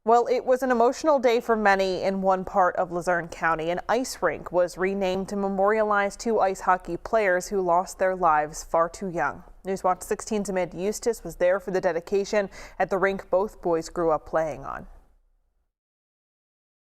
Well, it was an emotional day for many in one part of Luzerne County. An ice rink was renamed to memorialize two ice hockey players who lost their lives far too young. Newswatch 16's Amanda Eustace was there for the dedication at the rink both boys grew up playing on.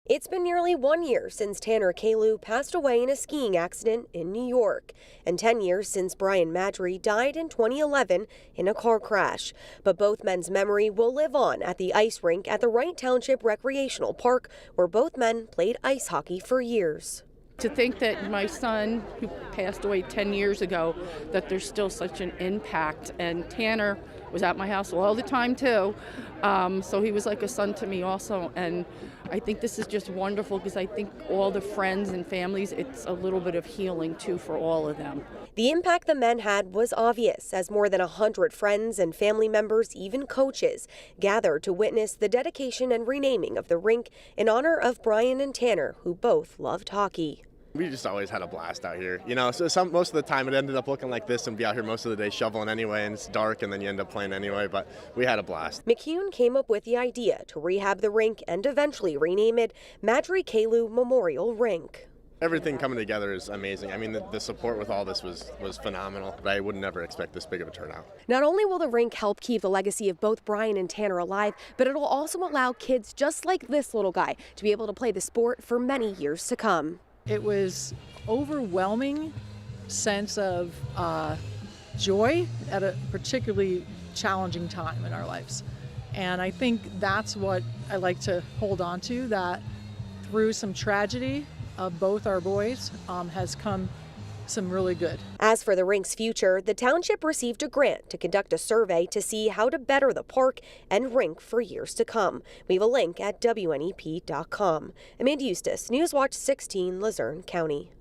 It's been nearly 1 year since Tanner Kalu passed away in a skiing accident in New York, and 10 years since Brian Madry died in 2011 in a car crash. But both men's memory will live on at the ice rink at the Wright Township Recreational Park, where both men played ice hockey for years. To think that my son, who passed away 10 years ago, that there's still such an impact. And Tanner was at my house all the time too, so he was like a son to me also. And I think this is just wonderful because I think all the friends and families, it's a little bit of healing too for all of them. The impact the men had was obvious, as more than 100 friends and family members, even coaches, gathered to witness the dedication and renaming of the rink in honor of Brian and Tanner, who both loved hockey. We just always had a blast out here, so most of the time it ended up looking like this and be out here most of the day shoveling anyway, and it's dark and then you end up playing anyway, but we had a blast. McCune came up with the idea to rehab the rink and eventually rename it Madry Kalu Memorial Rink. Everything coming together is amazing. I mean, the support with all this was phenomenal, but I would never expect this big of a turnout. Not only will the rink help keep the legacy of both Brian and Tanner alive, but it'll also allow kids just like this little guy to be able to play the sport for many years to come. It was overwhelming sense of joy at a particularly challenging time in our lives. And I think that's what I like to hold on to, that through some tragedy of both our boys has come some really good. As for the rink's future, the township received a grant to conduct a survey to see how to better the park and rink for years to come. We have a link at WNEP.com. Amanda Eustace, Newswatch 16, Luzerne County.